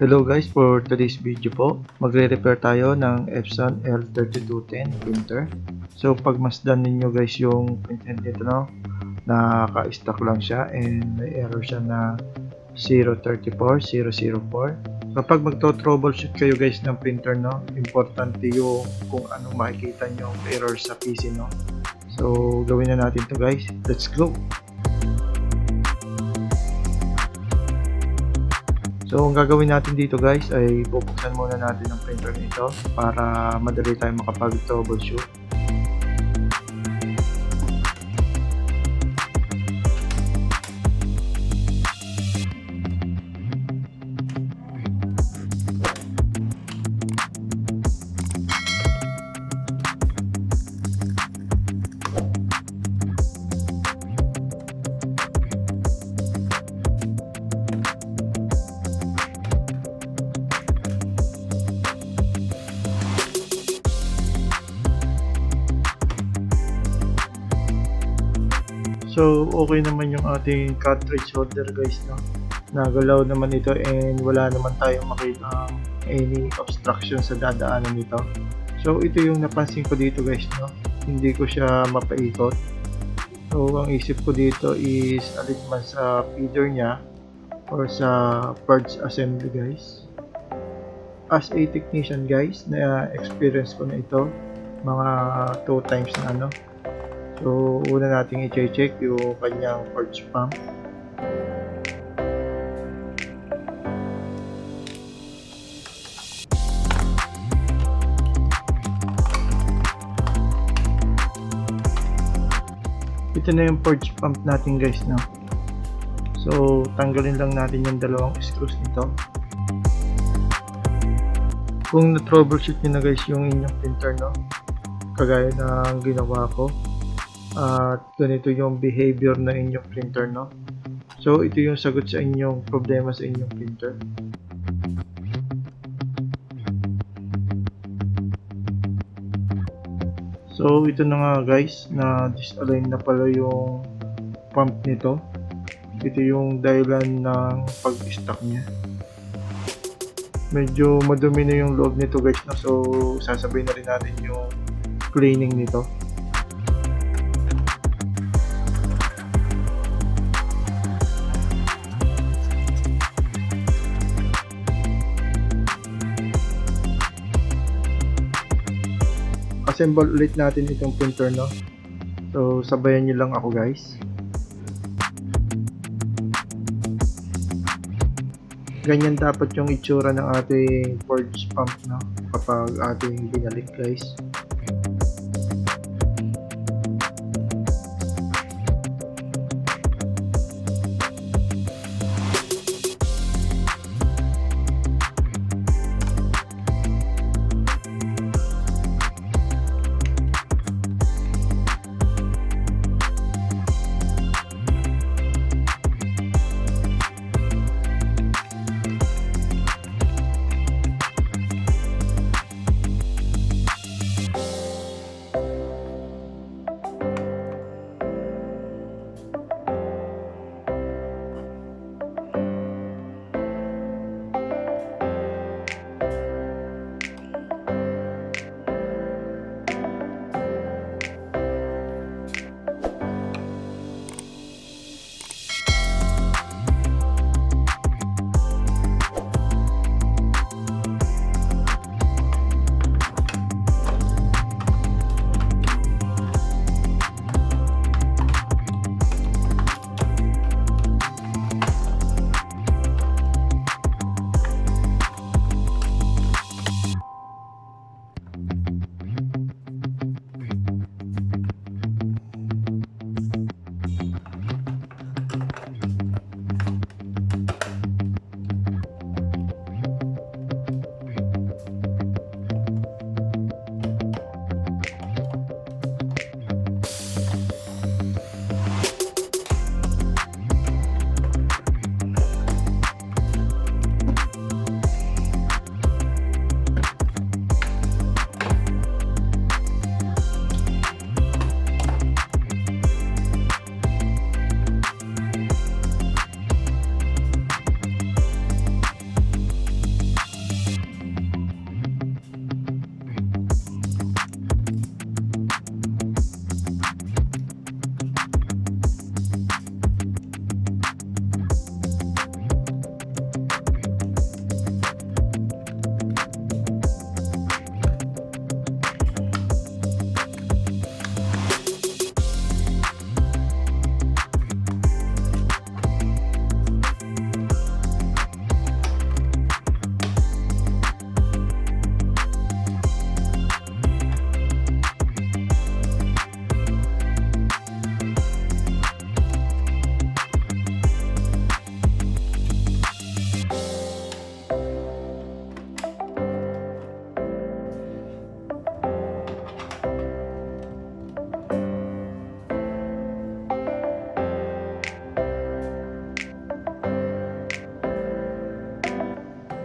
Hello guys, for today's video po, magre-repair tayo ng Epson L3210 printer. So pagmasdan ninyo guys yung printhead nito, no, naka-stock lang siya and may error siya na 034004. Kapag magto-troubleshoot kayo guys ng printer, no, importante yung kung anong makikita nyo error sa PC, no. So gawin na natin to guys, let's go! So, ang gagawin natin dito guys ay bubuksan muna natin ang printer nito para madali tayo makapag-troubleshoot. So, okay naman yung ating cartridge holder guys, no? Nagalaw naman ito and wala naman tayong makita any obstruction sa dadaanan nito. So, ito yung napansin ko dito guys, no? Hindi ko siya mapaikot. So, ang isip ko dito is alin man sa feeder niya or sa parts assembly guys. As a technician guys, na experience ko na ito mga 2 times na ano. So, una nating i-check yung kanyang parts pump. Ito na yung purge pump natin guys, no? So, tanggalin lang natin yung dalawang screws nito. Kung na-troubleshoot nyo na guys yung inyong printer, no? Kagaya ng ginawa ko. At ganito yung behavior na inyong printer, no? So, ito yung sagot sa inyong problema sa inyong printer. So, ito na nga guys, na disalign na pala yung pump nito. Ito yung dahilan ng pag-stuck niya. Medyo madumi na yung loob nito guys, no? So, sasabay na rin natin yung cleaning nito. Assemble ulit natin itong printer, no? So, sabayan nyo lang ako guys. Ganyan dapat yung itsura ng ating purge pump, no? Kapag ating binalik guys.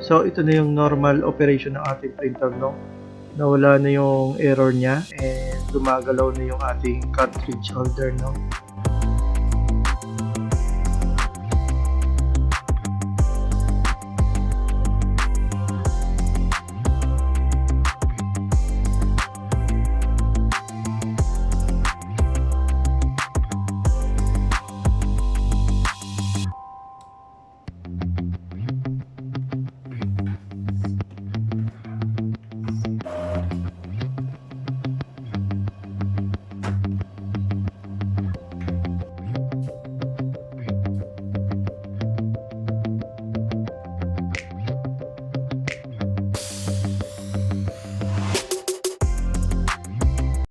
So ito na yung normal operation ng ating printer, no? Nawala na yung error niya and gumagalaw na yung ating cartridge holder, no?